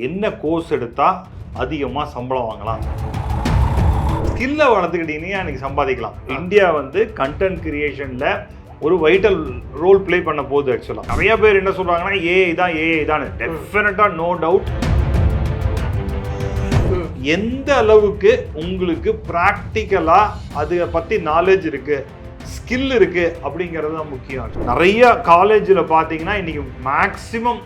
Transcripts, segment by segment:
என்ன கோர்ஸ் எடுத்தால் அதிகமாக சம்பளம் வாங்கலாம், ஸ்கில்லை வளர்த்துக்கிட்டீங்கன்னா எனக்கு சம்பாதிக்கலாம். இந்தியா வந்து கண்டென்ட் கிரியேஷனில் ஒரு வைட்டல் ரோல் ப்ளே பண்ண போகுது. ஆக்சுவலாக நிறைய பேர் என்ன சொல்கிறாங்கன்னா ஏஐ தான் டெஃபினட்டாக நோ டவுட். எந்த அளவுக்கு உங்களுக்கு ப்ராக்டிக்கலாக அதை பற்றி நாலேஜ் இருக்குது, ஸ்கில் இருக்குது அப்படிங்கிறது தான் முக்கியம். நிறைய காலேஜில் பார்த்தீங்கன்னா இன்றைக்கி மேக்ஸிமம்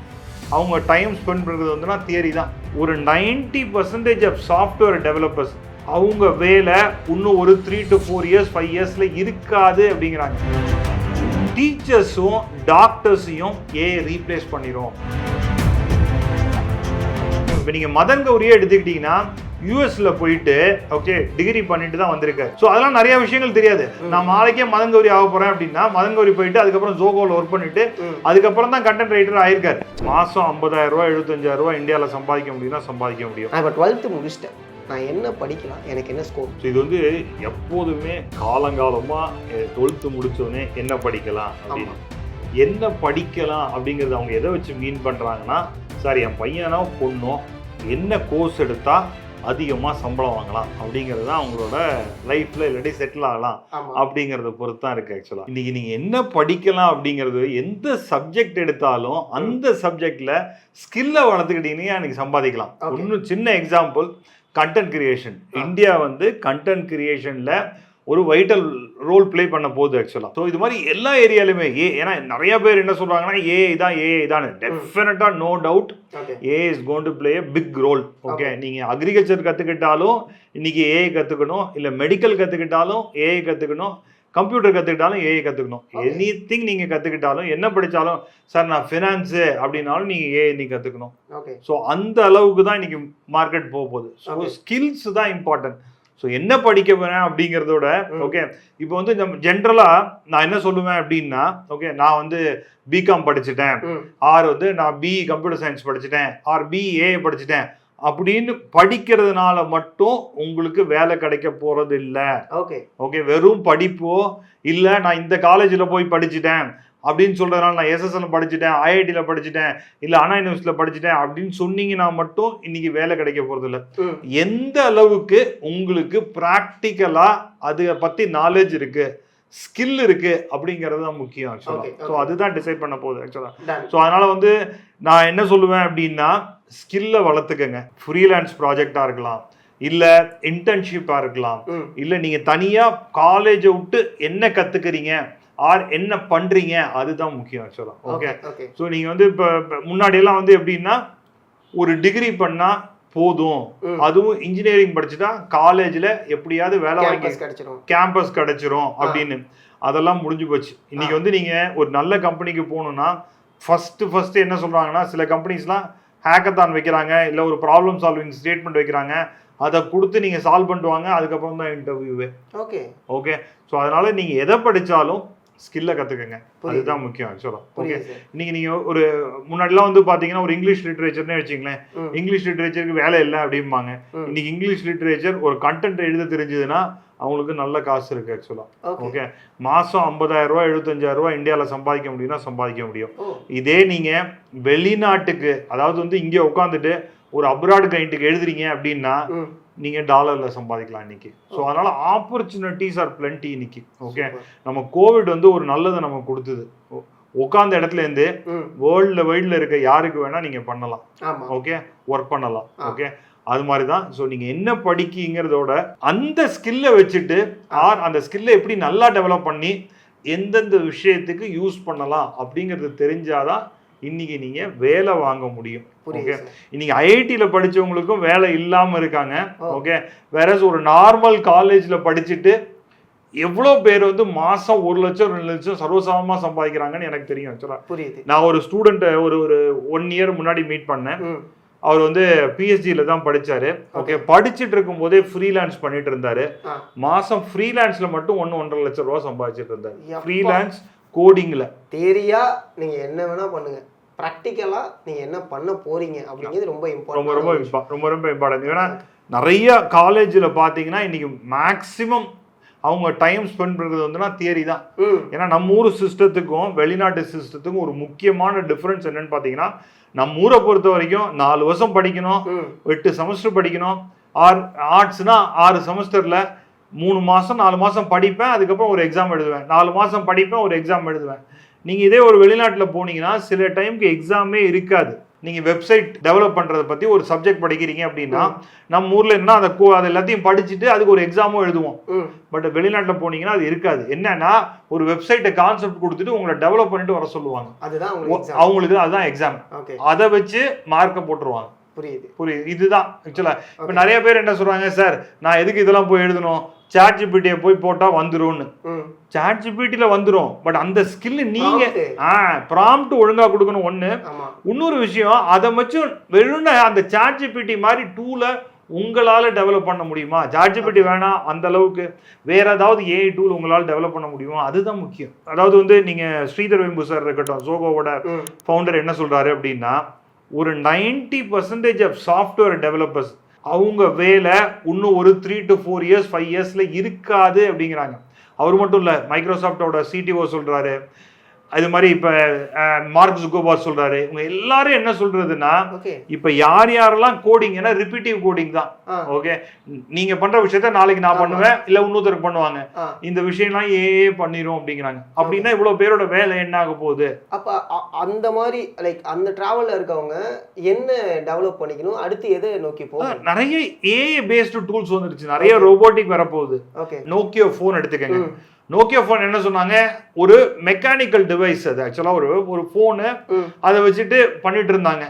அவங்க டைம் ஸ்பெண்ட் பண்ணுறது வந்துன்னா தியரி தான். ஒரு 90% ஆஃப் சாஃப்ட்வேர் டெவலப்பர்ஸ் அவங்க வேலை இன்னும் ஒரு 3 to 4 years 5 yearsல இருக்காது அப்படிங்கிறாங்க. டீச்சர்ஸும் டாக்டர்ஸையும் ரீப்ளேஸ் பண்ணிடும். இப்போ நீங்கள் மதன் கௌரியை எடுத்துக்கிட்டீங்கன்னா யூஎஸ்ல போயிட்டு டிகிரி பண்ணிட்டு தான் வந்திருக்காரு. ஸோ அதெல்லாம் நிறைய விஷயங்கள் தெரியாது. நான் நாளைக்கே மதன் கௌரி ஆக போறேன் அப்படின்னா மதன் கௌரி போயிட்டு அதுக்கப்புறம் ஜோகோவில் ஒர்க் பண்ணிட்டு அதுக்கப்புறம் தான் கண்டென்ட் ரைட்டர் ஆயிருக்காரு. மாசம் 50,000 ரூபாய் 75,000 இந்தியாவில் சம்பாதிக்க முடியும்னா சம்பாதிக்க முடியும். நான் இப்போ 12th முடிச்சிட்டேன், நான் என்ன படிக்கலாம், எனக்கு என்ன ஸ்கோப்? இது வந்து எப்போதுமே காலங்காலமாக 12th முடிச்சோடனே என்ன படிக்கலாம் அப்படின்னு, என்ன படிக்கலாம் அப்படிங்கிறது அவங்க எதை வச்சு மீன் பண்ணுறாங்கன்னா, சார் என் பையனோ பொண்ணோ என்ன கோர்ஸ் எடுத்தால் அதிகமாக சம்பளம் வாங்கலாம் அப்படிங்கிறது தான் அவங்களோட லைஃப்பில் இல்லாட்டி செட்டில் ஆகலாம் அப்படிங்கிறத பொறுத்து தான் இருக்குது. ஆக்சுவலாக இன்றைக்கி நீங்கள் என்ன படிக்கலாம் அப்படிங்கிறது, எந்த சப்ஜெக்ட் எடுத்தாலும் அந்த சப்ஜெக்டில் ஸ்கில்லை வளர்த்துக்கிட்டீங்கன்னா எனக்கு சம்பாதிக்கலாம். இன்னும் சின்ன எக்ஸாம்பிள், கண்டென்ட் கிரியேஷன். இந்தியா வந்து கண்டென்ட் கிரியேஷனில் ஒரு வைட்டல் ரோல் ப்ளே பண்ண போகுது. ஆக்சுவலாக ஸோ இது மாதிரி எல்லா ஏரியாலுமே ஏன்னா நிறைய பேர் என்ன சொல்கிறாங்கன்னா ஏஐ தான் டெஃபினட்டாக no doubt AI is going to play big role. Okay, நீங்கள் அக்ரிகல்ச்சர் கற்றுக்கிட்டாலும் இன்றைக்கி ஏஐ கற்றுக்கணும், இல்லை மெடிக்கல் கற்றுக்கிட்டாலும் ஏஐ கற்றுக்கணும், கம்ப்யூட்டர் கற்றுக்கிட்டாலும் ஏஐ கற்றுக்கணும். எனி திங் நீங்கள் கற்றுக்கிட்டாலும் என்ன படித்தாலும், சார் நான் ஃபினான்ஸு அப்படின்னாலும் நீங்கள் ஏஐ நீ கற்றுக்கணும். ஸோ அந்த அளவுக்கு தான் இன்றைக்கி மார்க்கெட் போக போகுது. ஸோ ஸ்கில்ஸ் தான் இம்பார்ட்டன்ட். ஸோ என்ன படிக்க போகிறேன் அப்படிங்கிறதோட இப்போ வந்து ஜென்ரலாக நான் என்ன சொல்லுவேன் அப்படின்னா, நான் வந்து பிகாம் படிச்சுட்டேன், ஆர் வந்து நான் பிஇ கம்ப்யூட்டர் சயின்ஸ் படிச்சுட்டேன், ஆர் பிஏ படிச்சுட்டேன் அப்படின்னு படிக்கிறதுனால மட்டும் உங்களுக்கு வேலை கிடைக்க போகிறது இல்லை. வெறும் படிப்போ இல்லை நான் இந்த காலேஜில் போய் படிச்சுட்டேன் அப்படின்னு சொல்றதுனால, நான் எஸ்எஸ்எல் படிச்சுட்டேன், ஐஐடியில் படிச்சுட்டேன், இல்லை அண்ணா யூனிவர்சிட்டியில் படிச்சுட்டேன் அப்படின்னு சொன்னீங்கன்னா மட்டும் இன்னைக்கு வேலை கிடைக்க போகிறது இல்லை. எந்த அளவுக்கு உங்களுக்கு ப்ராக்டிக்கலா அதை பற்றி நாலேஜ் இருக்கு, ஸ்கில் இருக்கு அப்படிங்கிறது தான் முக்கியம். ஆக்சுவலாக ஸோ அதுதான் டிசைட் பண்ண போகுது. ஆக்சுவலாக ஸோ அதனால வந்து நான் என்ன சொல்லுவேன் அப்படின்னா, ஸ்கில்லை வளர்த்துக்கங்க. ஃப்ரீலான்ஸ் ப்ராஜெக்டாக இருக்கலாம், இல்லை இன்டர்ன்ஷிப்பாக இருக்கலாம், இல்லை நீங்கள் தனியாக காலேஜை விட்டு என்ன கற்றுக்கிறீங்க ஆர் என்ன பண்ணுறீங்க அதுதான் முக்கியம். ஆக்சுவலாக ஓகே. ஸோ நீங்கள் வந்து இப்போ முன்னாடியெல்லாம் வந்து எப்படின்னா ஒரு டிகிரி பண்ணால் போதும், அதுவும் இன்ஜினியரிங் படிச்சுட்டா காலேஜில் எப்படியாவது வேலை வாங்கி கேம்பஸ் கிடைச்சிரும் அப்படின்னு, அதெல்லாம் முடிஞ்சு போச்சு. இன்னைக்கு வந்து நீங்கள் ஒரு நல்ல கம்பெனிக்கு போகணுன்னா ஃபஸ்ட்டு என்ன சொல்கிறாங்கன்னா, சில கம்பெனிஸ்லாம் ஹேக்கத்தான் வைக்கிறாங்க, இல்லை ஒரு ப்ராப்ளம் சால்விங் ஸ்டேட்மெண்ட் வைக்கிறாங்க, அதை கொடுத்து நீங்கள் சால்வ் பண்ணிட்டு வாங்க, அதுக்கப்புறம் தான் இன்டர்வியூவே. ஓகே. ஸோ அதனால் நீங்கள் எதை படித்தாலும் ஸ்கில்லை கற்றுக்கங்க, அதுதான் முக்கியம். ஆக்சுவலாக ஓகே. இன்னைக்கு நீங்கள் ஒரு முன்னாடிலாம் வந்து பார்த்தீங்கன்னா ஒரு இங்கிலீஷ் லிட்ரேச்சர்னே வச்சிங்களேன், இங்கிலீஷ் லிட்ரேச்சருக்கு வேலை இல்லை அப்படிம்பாங்க. இன்னைக்கு இங்கிலீஷ் லிட்ரேச்சர் ஒரு கண்டென்ட் எழுத தெரிஞ்சதுன்னா அவங்களுக்கு நல்ல காசு இருக்குது. ஆக்சுவலாக ஓகே, மாதம் 50,000 ரூபாய் 75,000 ரூபாய் இந்தியாவில் சம்பாதிக்க முடியும்னா சம்பாதிக்க முடியும். இதே நீங்கள் வெளிநாட்டுக்கு, அதாவது வந்து இங்கே உட்காந்துட்டு ஒரு அப்ராட் கிளைண்ட்டுக்கு எழுதுறீங்க அப்படின்னா நீங்கள் டாலரில் சம்பாதிக்கலாம் இன்னைக்கு. ஸோ அதனால் ஆப்பர்ச்சுனிட்டிஸ் ஆர் பிளென்டி இன்னைக்கு. ஓகே, நம்ம கோவிட் வந்து ஒரு நல்லதை நம்ம கொடுத்தது. உட்காந்த இடத்துல இருந்து வேர்ல்டில் வைடில் இருக்க யாருக்கு வேணால் நீங்கள் பண்ணலாம். ஓகே, ஒர்க் பண்ணலாம். ஓகே, அது மாதிரி தான். ஸோ நீங்கள் என்ன படிக்கிறதோட அந்த ஸ்கில்லை வச்சுட்டு ஆர் அந்த ஸ்கில்லை எப்படி நல்லா டெவலப் பண்ணி எந்தெந்த விஷயத்துக்கு யூஸ் பண்ணலாம் அப்படிங்கிறது தெரிஞ்சாதான் இன்னைக்கு நீங்க வேலை வாங்க முடியும். ஓகே, இன்னைக்கு ஐஐடியில படிச்சவங்களுக்கும் வேலை இல்லாம இருக்காங்க. ஓகே, வேற ஒரு நார்மல் காலேஜ்ல படிச்சுட்டு எவ்வளோ பேர் வந்து மாசம் 1 லட்சம் 2 லட்சம் சர்வசாதாரணமா சம்பாதிக்கிறாங்கன்னு எனக்கு தெரியும். ஆக்சுவலா நான் ஒரு ஸ்டூடெண்ட்டை ஒரு 1 இயர் முன்னாடி மீட் பண்ணேன். அவர் வந்து பிஎஸ்ஜியில தான் படிச்சாரு. ஓகே, படிச்சுட்டு இருக்கும் போதே ஃப்ரீலான்ஸ் பண்ணிட்டு இருந்தாரு. மாசம் ஃப்ரீலான்ஸ்ல மட்டும் 1.5 லட்சம் ரூபாய் சம்பாதிச்சுட்டு இருந்தாரு. ஃப்ரீலான்ஸ் கோடிங்ல. தேரியா நீங்க என்ன வேணா பண்ணுங்க, ப்ராக்டிக்கலா நீங்க என்ன பண்ண போறீங்க அப்படிங்கிறது ரொம்ப இம்பார்ட்டன்ட். ரொம்ப இம்பார்ட்டன்ட். ஏன்னா நிறைய காலேஜில் பார்த்தீங்கன்னா இன்னைக்கு மேக்சிமம் அவங்க டைம் ஸ்பெண்ட் பண்ணுறது வந்துன்னா தியரி தான். ம் ஏன்னா நம்ம ஊர் சிஸ்டத்துக்கும் வெளிநாட்டு சிஸ்டத்துக்கும் ஒரு முக்கியமான டிஃப்ரென்ஸ் என்னன்னு பார்த்தீங்கன்னா, நம்ம ஊரை பொறுத்த வரைக்கும் 4 வருஷம் படிக்கணும், 8 செமஸ்டர் படிக்கணும். ஆர்ட்ஸ்னா 6 செமஸ்டரில் 3 மாதம் 4 மாதம் படிப்பேன், அதுக்கப்புறம் ஒரு எக்ஸாம் எழுதுவேன், 4 மாதம் படிப்பேன், ஒரு எக்ஸாம் எழுதுவேன். நீங்கள் இதே ஒரு வெளிநாட்டில் போனீங்கன்னா சில டைமுக்கு எக்ஸாமே இருக்காது. நீங்கள் வெப்சைட் டெவலப் பண்ணுறதை பற்றி ஒரு சப்ஜெக்ட் படிக்கிறீங்க அப்படின்னா நம்ம ஊரில் என்ன அது எல்லாத்தையும் படிச்சுட்டு அதுக்கு ஒரு எக்ஸாமும் எழுதுவோம். பட் வெளிநாட்டில் போனீங்கன்னா அது இருக்காது. என்னன்னா ஒரு வெப்சைட்டை கான்செப்ட் கொடுத்துட்டு உங்களை டெவலப் பண்ணிட்டு வர சொல்லுவாங்க. அவங்களுக்கு அதுதான் எக்ஸாம். அதை வச்சு மார்க்கை போட்டுருவாங்க. புரியுது. இதுதான் ஆக்சுவலா. இப்போ நிறைய பேர் என்ன சொல்றாங்க, சார் நான் எதுக்கு இதெல்லாம் போய் எழுதணும், சாட் ஜிபிடியை போய் போட்டா வந்துரும்னு. சாட் ஜிபிடில வந்துரும், பட் அந்த ஸ்கில் நீங்க ப்ராம்ப்ட் ஒழுங்கா கொடுக்கணும் ஒண்ணு. இன்னொரு விஷயம், அதை வச்சு வெறும் அந்த சாட் ஜிபிடி மாதிரி டூலை உங்களால டெவலப் பண்ண முடியுமா? சாட் ஜிபிடி வேணாம், அந்த அளவுக்கு வேற ஏதாவது ஏஐ டூல் உங்களால டெவலப் பண்ண முடியுமா? அதுதான் முக்கியம். அதாவது வந்து நீங்க ஸ்ரீதர் வெம்பு சார் இருக்கட்டும், சோகோவோட ஃபவுண்டர் என்ன சொல்றாரு அப்படின்னா, ஒரு 90% ஆஃப் சாஃப்ட்வேர் டெவலப்பர்ஸ் அவங்க வேலை இன்னும் ஒரு 3 to 4 years 5 yearsல இருக்காது அப்படிங்கிறாங்க. அவர் மட்டும் இல்லை, மைக்ரோசாஃப்டோட சிடிஓ சொல்றாரு, அது மாதிரி இப்போ மார்க் ஜுக்கர்பர்க் சொல்றாரு. இவங்க எல்லாரும் என்ன சொல்றதுன்னா, இப்போ யாரெல்லாம் கோடிங், ஏன்னா ரிப்பீட்டிவ் கோடிங் தான். ஓகே, நீங்க பண்ற விஷயத்த நாளைக்கு நான் பண்ணுவேன், இல்ல இன்னொருத்தருக்கு பண்ணுவாங்க, இந்த விஷயம்லாம் ஏஏ பண்ணிரும் அப்படிங்கிறாங்க. அப்படின்னா இவ்வளவு பேரோட வேலை என்ன ஆக போகுது? அப்ப அந்த மாதிரி லைக் அந்த டிராவல்ல இருக்கவங்க என்ன டெவலப் பண்ணிக்கணும், அடுத்து எதை நோக்கி போகும்? நிறைய ஏஏ பேஸ்டு டூல்ஸ் வந்துருச்சு, நிறைய ரோபோட்டிக் வரப்போகுது. நோக்கியோ போன் எடுத்துக்கங்க. நோக்கியா ஃபோன் என்ன சொன்னாங்க, ஒரு மெக்கானிக்கல் டிவைஸ். அது ஆக்சுவலாக ஒரு ஃபோனு, அதை வச்சுட்டு பண்ணிட்டு இருந்தாங்க.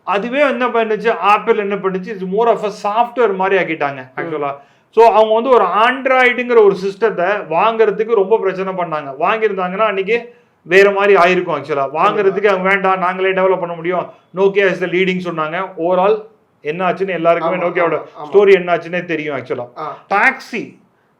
அதுவே என்ன பண்ணுச்சு, ஆப்பிள் என்ன பண்ணுச்சு, it's more of a software மாதிரி ஆக்கிட்டாங்க ஆக்சுவலாக. ஸோ அவங்க வந்து ஒரு ஆண்ட்ராய்டுங்கிற ஒரு சிஸ்டத்தை வாங்குறதுக்கு ரொம்ப பிரச்சனை பண்ணாங்க. வாங்கியிருந்தாங்கன்னா அன்னைக்கு வேற மாதிரி ஆயிருக்கும். ஆக்சுவலாக வாங்குறதுக்கு அவங்க வேண்டாம், நாங்களே டெவலப் பண்ண முடியும், நோக்கியா இஸ் த லீடிங் சொன்னாங்க. ஓவரால் என்ன ஆச்சுன்னு எல்லாருக்குமே நோக்கியாவோட ஸ்டோரி என்ன ஆச்சுன்னே தெரியும். ஆக்சுவலாக டாக்ஸி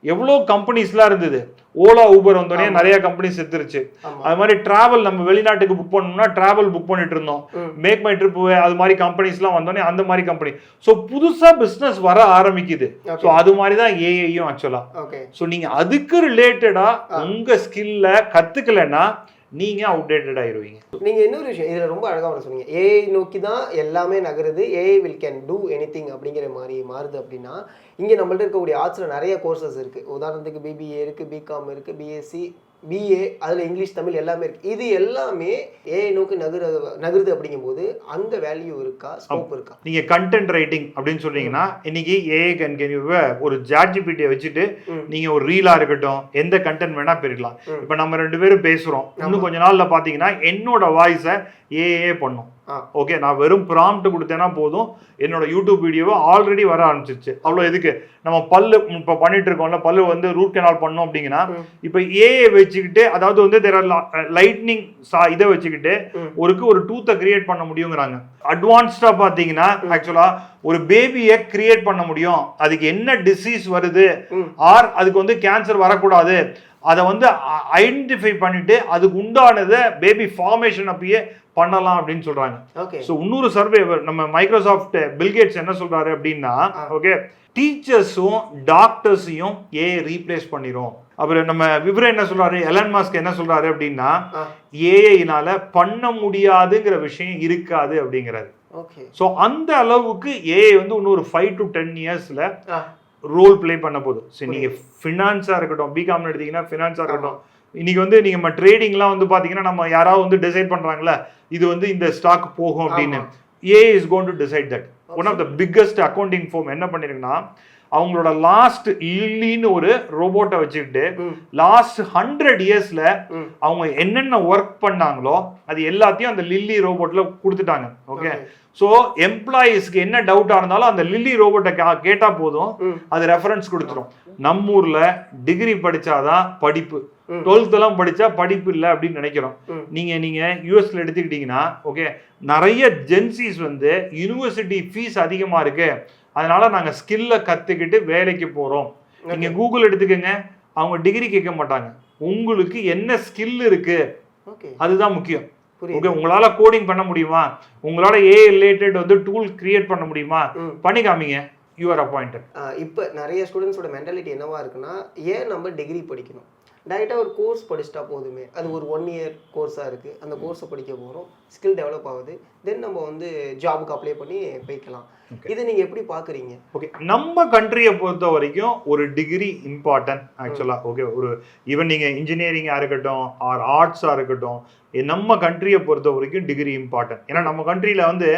எவ்வளோ கம்பெனிஸ்லாம் இருந்தது, ஓலா ஊபர் வந்தோடனே நிறைய கம்பெனிஸ் செத்துருச்சு. அது மாதிரி டிராவல், நம்ம வெளிநாட்டுக்கு புக் பண்ணணும்னா டிராவல் புக் பண்ணிட்டு இருந்தோம், மேக் மை ட்ரிப், அது மாதிரி கம்பெனிஸ்லாம் வந்தோடனே அந்த மாதிரி கம்பெனி. ஸோ புதுசாக பிஸ்னஸ் வர ஆரம்பிக்குது. ஸோ அது மாதிரி தான் ஏஐயும் ஆக்சுவலா. ஸோ நீங்கள் அதுக்கு ரிலேட்டடாக உங்கள் ஸ்கில்ல கற்றுக்கலைன்னா நீங்க அவுடேட்டட் ஆயிருவீங்க. நீங்க இன்னொரு விஷயம் இதுல ரொம்ப அழகா ஒன்று சொன்னீங்க, ஏஐ நோக்கி தான் எல்லாமே நகருது, AI will can do anything அப்படிங்கிற மாதிரி மாறுது. அப்படின்னா இங்கே நம்மள்ட்ட இருக்கக்கூடிய ஆர்ட்ஸில் நிறைய கோர்சஸ் இருக்குது. உதாரணத்துக்கு பிபிஏ இருக்குது, பிகாம் இருக்குது, பிஎஸ்சி, பிஏ, அதில் இங்கிலீஷ் தமிழ் எல்லாமே இருக்குது. இது எல்லாமே ஏஐ நோக்கி நகருது அப்படிங்கும்போது அங்கே வேல்யூ இருக்கா, ஸ்கோப் இருக்கா? நீங்கள் கண்டென்ட் ரைட்டிங் அப்படின்னு சொன்னீங்கன்னா இன்னைக்கு ஏஐ ஒரு சாட் ஜிபிடியை வச்சுட்டு நீங்கள் ஒரு ரீலாக இருக்கட்டும், எந்த கண்டென்ட் வேணால் பெருக்கலாம். இப்போ நம்ம 2 பேரும் பேசுகிறோம், இன்னும் கொஞ்ச நாளில் பார்த்தீங்கன்னா என்னோட வாய்ஸை ஏஐ பண்ணும். ஓகே, நான் வெறும் ப்ராம்ப்ட் கொடுத்தேன்னா போதும், என்னோட யூடியூப் வீடியோவை ஆல்ரெடி வர ஆரம்பிச்சிருச்சு. அவ்வளோ எதுக்கு நம்ம பல்லு இப்போ பண்ணிட்டு இருக்கோம்ல, பல்லு வந்து ரூட் கெனால் பண்ணோம் அப்படிங்கன்னா இப்போ ஏஐ வச்சுக்கிட்டு, அதாவது வந்து லைட்னிங் இதை வச்சுக்கிட்டு ஒரு டூத்தை கிரியேட் பண்ண முடியுங்கிறாங்க. அட்வான்ஸ்டா பார்த்தீங்கன்னா ஆக்சுவலா ஒரு பேபியை கிரியேட் பண்ண முடியும், அதுக்கு என்ன டிசீஸ் வருது, ஆர் அதுக்கு வந்து கேன்சர் வரக்கூடாது, அதை வந்து ஐடென்டிஃபை பண்ணிட்டு அதுக்கு உண்டானதை பேபி ஃபார்மேஷன் அப்பயே பண்ணலாம் அப்படின்னு சொல்றாங்க. ஸோ இன்னொரு சர்வே நம்ம மைக்ரோசாஃப்ட் பில்கேட்ஸ் என்ன சொல்றாரு அப்படின்னா, ஓகே, டீச்சர்ஸும் டாக்டர்ஸையும் ஏஐ ரீப்ளேஸ் பண்ணிரும். அப்புறம் நம்ம விவரம் என்ன சொல்றாரு, எலன் மாஸ்க் என்ன சொல்றாரு அப்படின்னா, ஏஐனால பண்ண முடியாதுங்கிற விஷயம் இருக்காது அப்படிங்கிறாரு. ஸோ அந்த அளவுக்கு ஏஐ வந்து இன்னொரு 5 to 10 yearsல ரோல் பிளே பண்ண போதும். சரி, நீங்க ஃபினான்ஸா இருக்கட்டும், பிகாம் எடுத்தீங்கன்னா ஃபினான்ஸா இருக்கட்டும், இன்னைக்கு வந்து நீங்க நம்ம ட்ரேடிங்லாம் வந்து பாத்தீங்கன்னா நம்ம யாராவது வந்து டிசைட் பண்றாங்களா இது வந்து இந்த ஸ்டாக் போகும் அப்படின்னு, AI is going to decide that. One of the biggest accounting firm என்ன பண்ணிருக்குன்னா, அவங்களோட லாஸ்ட் லில்லின்னு ஒரு ரோபோட்டை வச்சுக்கிட்டு லாஸ்ட் 100 yearsல அவங்க என்னென்ன ஒர்க் பண்ணாங்களோ அது எல்லாத்தையும் அந்த லில்லி ரோபோட்ல கொடுத்துட்டாங்க. ஓகே, ஸோ எம்ப்ளாயீஸ்க்கு என்ன டவுட்டா இருந்தாலும் அந்த லில்லி ரோபோட்டை கேட்டா போதும், அது ரெஃபரன்ஸ் கொடுத்துரும். நம்ம ஊர்ல டிகிரி படிச்சாதான் படிப்பு, 12th எல்லாம் படிச்சா படிப்பு இல்லை அப்படின்னு நினைக்கிறோம். நீங்க யூஎஸ்ல எடுத்துக்கிட்டீங்கன்னா, ஓகே, நிறைய ஜென்சிஸ் வந்து யூனிவர்சிட்டி ஃபீஸ் அதிகமா இருக்கு, அதனால நாங்க ஸ்கில்ல கத்துக்கிட்டு வேலைக்கு போறோம். நீங்க கூகுள் எடுத்துக்கங்க, அவங்க டிகிரி கேட்க மாட்டாங்க, உங்களுக்கு என்ன ஸ்கில் இருக்கு அதுதான் முக்கியம். ஓகே, உங்களால கோடிங் பண்ண முடியுமா, உங்களால ஏஐ ரிலேட்டட் வந்து டூல் கிரியேட் பண்ண முடியுமா, பண்ணி காமிங்க. You are appointed. இப்போ நிறைய ஸ்டூடெண்ட்ஸோட மென்டாலிட்டி என்னவா இருக்குன்னா, ஏன் நம்ம டிகிரி படிக்கணும், டைரெக்டாக ஒரு கோர்ஸ் படிச்சுட்டா போதுமே, அது ஒரு 1 இயர் கோர்ஸாக இருக்குது, அந்த கோர்ஸை படிக்க போகிறோம், ஸ்கில் டெவலப் ஆகுது, தென் நம்ம வந்து ஜாபுக்கு அப்ளை பண்ணி போய்க்கலாம். இதை நீங்கள் எப்படி பார்க்குறீங்க? ஓகே, நம்ம கண்ட்ரியை பொறுத்த வரைக்கும் ஒரு டிகிரி இம்பார்ட்டன்ட் ஆக்சுவலாக. ஓகே, ஒரு ஈவன் நீங்கள் இன்ஜினியரிங்காக இருக்கட்டும் ஆர் ஆர்ட்ஸாக இருக்கட்டும், நம்ம கண்ட்ரியை பொறுத்த வரைக்கும் டிகிரி இம்பார்ட்டன்ட். ஏன்னா நம்ம கண்ட்ரியில் வந்து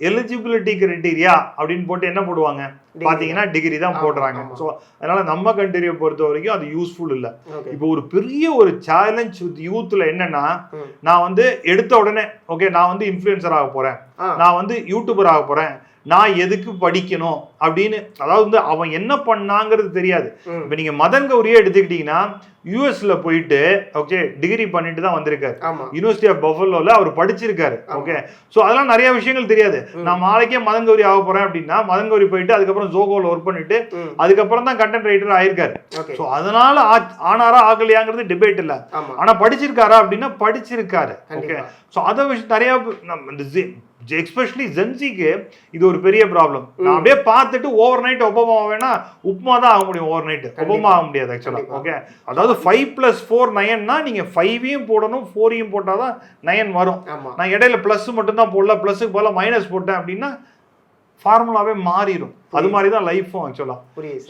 எலிஜிபிலிட்டி கிரைட்டீரியா அப்படின்னு போட்டு என்ன போடுவாங்க பார்த்தீங்கன்னா டிகிரி தான் போடுறாங்க. ஸோ அதனால நம்ம கண்ட்ரியை பொறுத்த வரைக்கும் அது யூஸ்ஃபுல் இல்லை. இப்போ ஒரு பெரிய ஒரு சேலஞ்ச் வித் யூத்ல என்னன்னா, நான் வந்து எடுத்த உடனே ஓகே நான் வந்து இன்ஃப்ளூயன்சர் ஆக போறேன், நான் வந்து யூடியூபர் ஆக போறேன், நான் எதுக்கு படிக்கணும் அப்படின்னு, அதாவது வந்து அவன் என்ன பண்ணாங்கிறது தெரியாது. இப்போ நீங்க மதன் கௌரியே எடுத்துக்கிட்டீங்கன்னா யூஎஸ்ல போயிட்டு ஓகே டிகிரி பண்ணிட்டு தான் வந்திருக்காரு. யூனிவர்சிட்டி ஆஃப் பஃபலோல அவர் படிச்சிருக்காரு. ஓகே, ஸோ அதெல்லாம் நிறைய விஷயங்கள் தெரியாது. நான் நாளைக்கே மதன் கௌரி ஆக போறேன் அப்படின்னா மதன் கௌரி போயிட்டு அதுக்கப்புறம் ஜோகோல ஒர்க் பண்ணிட்டு அதுக்கப்புறம் தான் கண்டென்ட் ரைட்டர் ஆயிருக்காரு. ஸோ அதனால ஆனாரா ஆகலையாங்கிறது டிபேட் இல்லை. ஆனா படிச்சிருக்காரா அப்படின்னா படிச்சிருக்காரு. ஓகே, ஸோ அதை நிறைய எஸ்பெஷலி ஜென்சிக்கு இது ஒரு பெரிய ப்ராப்ளம். நான் அப்படியே பார்த்துட்டு ஓவர் நைட் ஒபாமா வேணா உப்மா தான் ஆக முடியும், ஓவர் நைட் ஒபாமா ஆக முடியாது ஆக்சுவலா. ஓகே, அதாவது 5+4 9னா நீங்க 5ஐயும் போடணும் 4ஐயும் போட்டாதான் 9 வரும். நான் இடையில பிளஸ் மட்டும் தான் போடல, பிளஸுக்கு போல மைனஸ் போட்டேன் அப்படின்னா ஃபார்முலாவே மாறிடும். அது மாதிரி தான் லைஃபும் ஆக்சுவலா.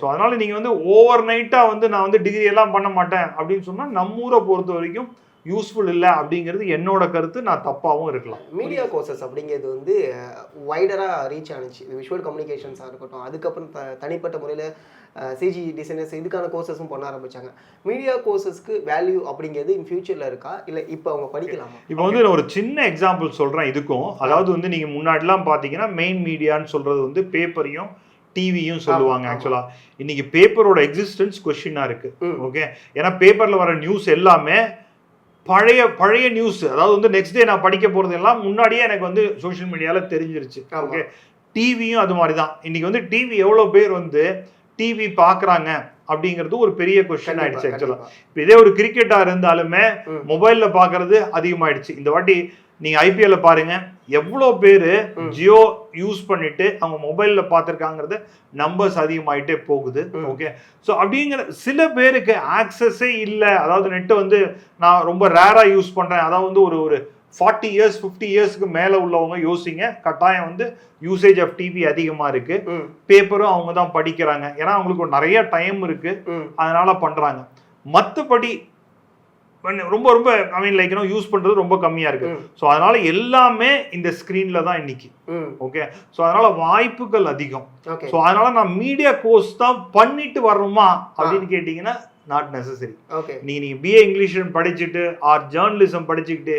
ஸோ அதனால நீங்க வந்து ஓவர் நைட்டா வந்து நான் வந்து டிகிரி எல்லாம் பண்ண மாட்டேன் அப்படின்னு சொன்னா நம்ம ஊரை பொறுத்த வரைக்கும் யூஸ்ஃபுல் இல்லை அப்படிங்கிறது என்னோட கருத்து. நான் தப்பாகவும் இருக்கலாம். மீடியா கோர்சஸ் அப்படிங்கிறது வந்து வைடராக ரீச் ஆனிச்சு. விஷுவல் கம்யூனிகேஷன்ஸாக இருக்கட்டும், அதுக்கப்புறம் தனிப்பட்ட முறையில் சிஜி டிசைனர்ஸ் இதுக்கான கோர்சஸும் பண்ண ஆரம்பிச்சாங்க. மீடியா கோர்சஸ்க்கு வேல்யூ அப்படிங்கிறது இன் ஃபியூச்சரில் இருக்கா, இல்லை இப்போ அவங்க படிக்கலாமா? இப்போ வந்து நான் ஒரு சின்ன எக்ஸாம்பிள் சொல்கிறேன் இதுக்கும். அதாவது வந்து நீங்கள் முன்னாடிலாம் பார்த்தீங்கன்னா மெயின் மீடியான்னு சொல்கிறது வந்து பேப்பரையும் டிவியும் சொல்லுவாங்க. ஆக்சுவலா இன்னைக்கு பேப்பரோட எக்ஸிஸ்டன்ஸ் கொஸ்டினா இருக்கு. ஓகே, ஏன்னா பேப்பர்ல வர நியூஸ் எல்லாமே பழைய நியூஸ். அதாவது வந்து நெக்ஸ்ட் டே நான் படிக்க போறது எல்லாம் முன்னாடியே எனக்கு வந்து சோஷியல் மீடியால தெரிஞ்சிருச்சு. ஓகே, டிவியும் அது மாதிரி தான். இன்னைக்கு வந்து டிவி எவ்வளோ பேர் வந்து டிவி பார்க்குறாங்க அப்படிங்கிறது ஒரு பெரிய கொஸ்டின் ஆயிடுச்சு ஆக்சுவலா. இப்போ இதே ஒரு கிரிக்கெட்டா இருந்தாலுமே மொபைல்ல பார்க்கறது அதிகமாயிடுச்சு. இந்த வாட்டி நீங்க ஐபிஎல்ல பாருங்க, எவ்வளோ பேர் ஜியோ யூஸ் பண்ணிட்டு அவங்க மொபைல்ல பார்த்துருக்காங்கிறது நம்பர்ஸ் அதிகமாயிட்டே போகுது. ஓகே, ஸோ அப்படிங்கிற சில பேருக்கு ஆக்சஸே இல்லை. அதாவது நெட்டை வந்து நான் ரொம்ப ரேரா யூஸ் பண்றேன். அதாவது வந்து ஒரு 40 இயர்ஸ் 50 இயர்ஸ்க்கு மேல உள்ளவங்க யோசிங்க, கட்டாயம் வந்து யூசேஜ் ஆஃப் டிவி அதிகமா இருக்கு. பேப்பரும் அவங்க தான் படிக்கிறாங்க, ஏன்னா அவங்களுக்கு நிறைய டைம் இருக்கு, அதனால பண்றாங்க. மற்றபடி ரொம்ப ரொம்ப ஐ மீன் லைக் யூஸ் பண்றது ரொம்ப கம்மியா இருக்கு. ஸோ அதனால எல்லாமே இந்த ஸ்கிரீன்ல தான் இன்னைக்கு. ஓகே, ஸோ அதனால வாய்ப்புகள் அதிகம். ஸோ அதனால நான் மீடியா கோர்ஸ் தான் பண்ணிட்டு வரணுமா அப்படின்னு கேட்டீங்கன்னா நாட் நெசசரி. நீங்க பிஏ இங்கிலீஷ் படிச்சுட்டு ஆர் ஜேர்னலிசம் படிச்சுக்கிட்டு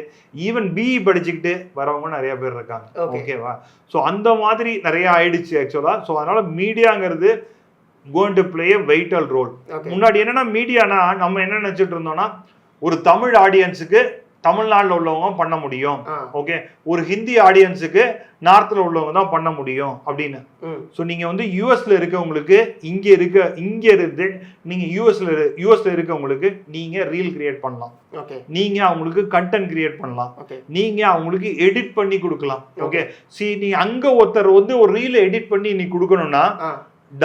ஈவன் பிஇ படிச்சுக்கிட்டு வரவங்க நிறைய பேர் இருக்காங்க. ஓகேவா, ஸோ அந்த மாதிரி நிறைய ஆயிடுச்சு ஆக்சுவலா. ஸோ அதனால மீடியாங்கிறது going to play a vital role. முன்னாடி என்னன்னா மீடியானா நம்ம என்ன நினைச்சிட்டு இருந்தோம்னா ஒரு தமிழ் ஆடியன்ஸுக்கு தமிழ்நாட்டில் உள்ளவங்க பண்ண முடியும், ஓகே, ஒரு ஹிந்தி ஆடியன்ஸுக்கு நார்த்தில் உள்ளவங்க தான் பண்ண முடியும் அப்படின்னு. ஸோ நீங்க வந்து யூஎஸ்ல இருக்கவங்களுக்கு இங்க இருந்து நீங்க யூஎஸ்ல இருக்கவங்களுக்கு நீங்க ரீல் கிரியேட் பண்ணலாம், நீங்க அவங்களுக்கு கண்டென்ட் கிரியேட் பண்ணலாம், நீங்க அவங்களுக்கு எடிட் பண்ணி கொடுக்கலாம். ஓகே, நீங்க அங்க ஒருத்தர் வந்து ஒரு ரீல் எடிட் பண்ணி நீ கொடுக்கணும்னா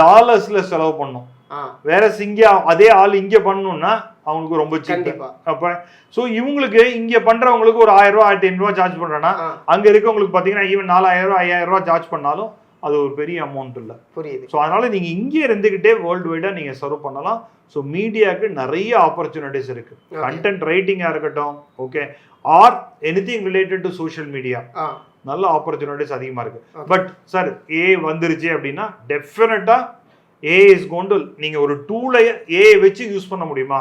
டாலர்ஸ்ல செலவு பண்ணும். வேற இங்க அதே ஆள் இங்க பண்ணணும்னா அவங்களுக்கு ரொம்ப சீப். அப்ப சோ இவங்களுக்கு இங்க பண்றவங்களுக்கு ஒரு 1000 ரூபாய் 1500 ரூபாய் சார்ஜ் பண்றேன்னா அங்க இருக்கவங்களுக்கு பாத்தீங்கன்னா ஈவன் 4000 ரூபாய் 5000 ரூபாய் சார்ஜ் பண்ணாலும் அது ஒரு பெரிய அமௌண்ட் இல்ல. புரியுது. ஸோ அதனால நீங்க இங்கே இருந்துகிட்டே வேர்ல்டு வைடா நீங்க சர்வ் பண்ணலாம். ஸோ மீடியாவுக்கு நிறைய ஆப்பர்ச்சுனிட்டிஸ் இருக்கு. கண்டென்ட் ரைட்டிங்கா இருக்கட்டும், okay, or anything related to social media நல்ல ஆப்பர்ச்சுனிட்டிஸ் அதிகமா இருக்கு. பட் சார் ஏ வந்துருச்சு அப்படின்னா டெஃபினட்டா ஏ இஸ் கோயிங் டு, நீங்க ஒரு டூலை ஏ வச்சு யூஸ் பண்ண முடியுமா?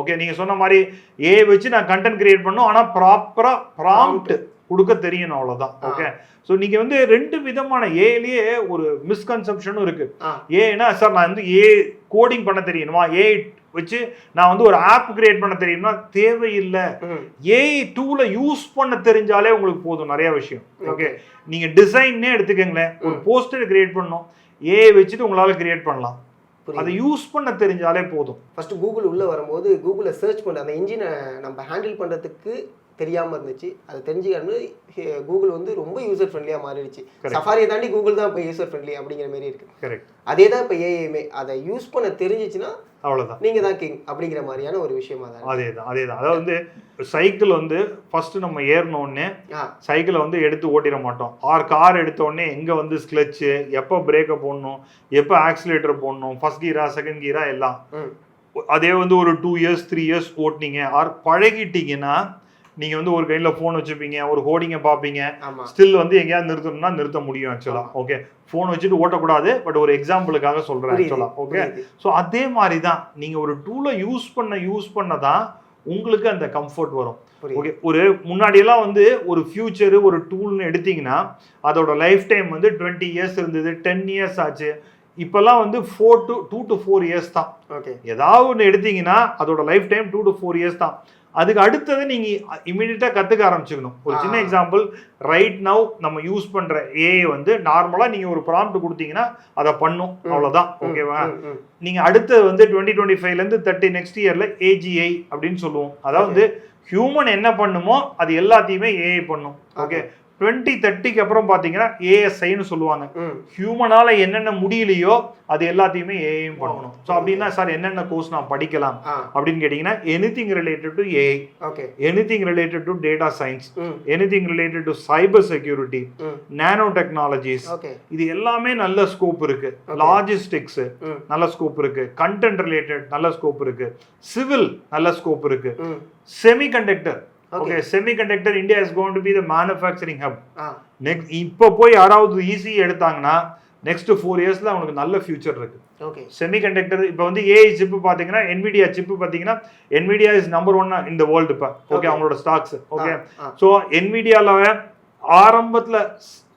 ஓகே, நீங்க சொன்ன மாதிரி ஏ வச்சு நான் கண்டென்ட் கிரியேட் பண்ணும், ஆனா ப்ராப்பரா ப்ராம்ப்ட் கொடுக்க தெரியணும், அவ்வளவுதான். ஓகே, ஸோ நீங்க வந்து ரெண்டு விதமான ஏலயே ஒரு மிஸ்கன்செப்ஷனும் இருக்கு. ஏன்னா சார் நான் வந்து ஏ கோடிங் பண்ண தெரியணுமா, ஏ வச்சு நான் வந்து ஒரு ஆப் கிரியேட் பண்ண தெரியும்னா தேவையில்லை. ஏஐ டூலை யூஸ் பண்ண தெரிஞ்சாலே உங்களுக்கு போதும் நிறைய விஷயம். ஓகே, நீங்க டிசைன்னே எடுத்துக்கங்களேன், ஒரு போஸ்டர் கிரியேட் பண்ணணும், ஏஐ வச்சுட்டு உங்களால கிரியேட் பண்ணலாம். அதை யூஸ் பண்ண தெரிஞ்சாலே போதும். ஃபர்ஸ்ட் கூகுள் உள்ள வரும்போது கூகுளை சர்ச் பண்ண அந்த இன்ஜினை நம்ம ஹேண்டில் பண்றதுக்கு தெரியாமல் இருந்துச்சு. அதை தெரிஞ்சுக்கணும் கூகுள் வந்து ரொம்ப யூசர் ஃப்ரெண்ட்லியாக மாறிடுச்சு. சஃபாரியை தாண்டி கூகுள் தான் இப்போ யூசர் ஃப்ரெண்ட்லி அப்படிங்கிற மாதிரி இருக்கு. கரெக்ட். அதே தான் இப்போ ஏஐமே அதை யூஸ் பண்ண தெரிஞ்சிச்சுன்னா அவ்வளோதான், நீங்க தான் கிங் அப்படிங்கிற மாதிரியான ஒரு விஷயமா தான். அதேதான். அதாவது வந்து சைக்கிள் வந்து ஃபர்ஸ்ட் நம்ம ஏறினோடனே சைக்கிளை வந்து எடுத்து ஓட்டிட மாட்டோம். கார் எடுத்த உடனே எங்க வந்து ஸ்க்ளச்சு, எப்போ பிரேக்கை போடணும், எப்போ ஆக்சிலேட்டர் போடணும், ஃபர்ஸ்ட் கீரா செகண்ட் கீரா எல்லாம். அதே வந்து ஒரு 2 years 3 years ஓட்டினீங்க பழகிட்டீங்கன்னா நீங்க வந்து ஒரு கையில போன் வச்சுப்பீங்க, ஒரு ஹோர்டிங்கை பார்ப்பீங்க, ஸ்டில் வந்து எங்கேயாவது நிறுத்தணும்னா நிறுத்த முடியும் ஆக்சுவலா. ஓகே, போன் வச்சுட்டு ஓட்டக்கூடாது, பட் ஒரு எக்ஸாம்பிளுக்காக சொல்றேன் ஆக்சுவலா. ஓகே, ஸோ அதே மாதிரி தான் நீங்க ஒரு டூலை யூஸ் பண்ணதான் உங்களுக்கு அந்த கம்ஃபர்ட் வரும். ஓகே, ஒரு முன்னாடியெல்லாம் வந்து ஒரு ஃபியூச்சரு ஒரு டூல்னு எடுத்தீங்கன்னா அதோட லைஃப் டைம் வந்து 20 years இருந்தது, 10 years ஆச்சு. இப்பெல்லாம் வந்து 2 to 4 years தான். ஏதாவது ஒன்று எடுத்தீங்கன்னா அதோட லைஃப் டைம் 2 to 4 years தான். அதுக்கு அடுத்தது நீங்க இமீடியட்டா கத்துக்க ஆரம்பிச்சுக்கணும். ஒரு சின்ன எக்ஸாம்பிள், ரைட் நவ் நம்ம யூஸ் பண்ற ஏஐ வந்து நார்மலா நீங்க ஒரு ப்ராம்ப்ட் கொடுத்தீங்கன்னா அதை பண்ணும், அவ்வளவுதான். ஓகேவா? நீங்க அடுத்தது வந்து 2025ல இருந்து 30 நெக்ஸ்ட் இயர்ல ஏஜிஐ அப்படின்னு சொல்லுவோம். அதாவது ஹியூமன் என்ன பண்ணுமோ அது எல்லாத்தையுமே ஏஐ பண்ணும். ஓகே, 2030க்கு அப்புறம் பாத்தீங்கன்னா ஏஎஸ்ஐன்னு சொல்லுவாங்க. ஹியூமனால என்னென்ன முடியலையோ அது எல்லாத்தையுமே ஏஐயும் பண்ணணும். ஸோ அப்படின்னா சார் என்னென்ன கோர்ஸ் நான் படிக்கலாம் அப்படின்னு கேட்டீங்கன்னா anything related to AI, anything related to data science, anything related to cyber security, nano technologies, இது எல்லாமே நல்ல ஸ்கோப் இருக்கு. லாஜிஸ்டிக்ஸ் நல்ல ஸ்கோப் இருக்கு, கண்டென்ட் ரிலேட்டட் நல்ல ஸ்கோப் இருக்கு, சிவில் நல்ல ஸ்கோப் இருக்கு, semiconductor. Okay, semiconductor India is going to be the manufacturing hub. Next இப்போ போய் யாராவது ஈஸி எடுத்தாங்கன்னா நெக்ஸ்ட் 4 இயர்ஸ்ல அவங்களுக்கு நல்ல ஃபியூச்சர் இருக்கு. ஓகே, செமிகண்டக்டர் இப்போ வந்து ஏஐ சிப் பாத்தீங்கன்னா NVIDIA சிப் பாத்தீங்கன்னா NVIDIA is number 1 in the world இப்போ. ஓகே, அவங்களோட ஸ்டாக்ஸ். ஓகே, ஸோ NVIDIAல ஆரம்பத்துல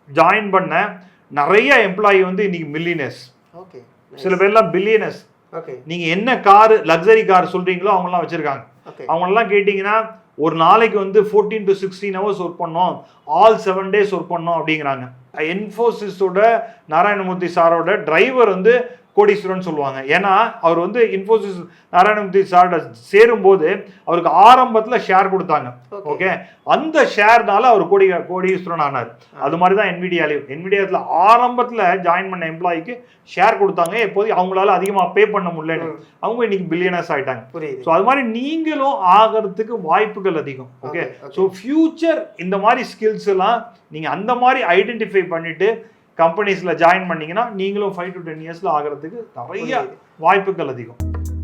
ஜாயின் பண்ண நிறைய எம்ப்ளாயி வந்து இன்னைக்கு மில்லியனர்ஸ். ஓகே, சில பேர்லாம் பில்லியனர்ஸ். ஓகே, நீங்க என்ன கார் லக்ஸரி கார் சொல்றீங்களோ அவங்கலாம் வச்சிருக்காங்க. அவங்க எல்லாம் கேட்டீங்கன்னா ஒரு நாளைக்கு வந்து 14 to 16 hours ஒர்க் பண்ணோம், ஆல் 7 days ஒர்க் பண்ணோம் அப்படிங்கிறாங்க. இன்ஃபோசிஸோட நாராயணமூர்த்தி சாரோட டிரைவர் வந்து கோடீஸ்வரன் சொல்லுவாங்க. ஏன்னா அவர் வந்து இன்ஃபோசிஸ் நாராயணமூர்த்தி சாரோட சேரும்போது அவருக்கு ஆரம்பத்தில் ஷேர் கொடுத்தாங்க. ஓகே, அந்த ஷேர்னால அவர் கோடீஸ்வரன் ஆனார். அது மாதிரி தான் NVIDIAல ஆரம்பத்தில் ஜாயின் பண்ண எம்ப்ளாய்க்கு ஷேர் கொடுத்தாங்க. எப்போது அவங்களால அதிகமாக பே பண்ண முடியலன்னு அவங்க இன்னைக்கு பில்லியனர்ஸ் ஆயிட்டாங்க. ஸோ அது மாதிரி நீங்களும் ஆகிறதுக்கு வாய்ப்புகள் அதிகம். ஓகே, ஸோ ஃபியூச்சர் இந்த மாதிரி ஸ்கில்ஸ் எல்லாம் நீங்கள் அந்த மாதிரி ஐடென்டிஃபை பண்ணிட்டு கம்பெனிஸ்ல ஜாயின் பண்ணீங்கன்னா நீங்களும் 5 to 10 இயர்ஸ்ல ஆகிறதுக்கு நிறைய வாய்ப்புகள் அதிகம்.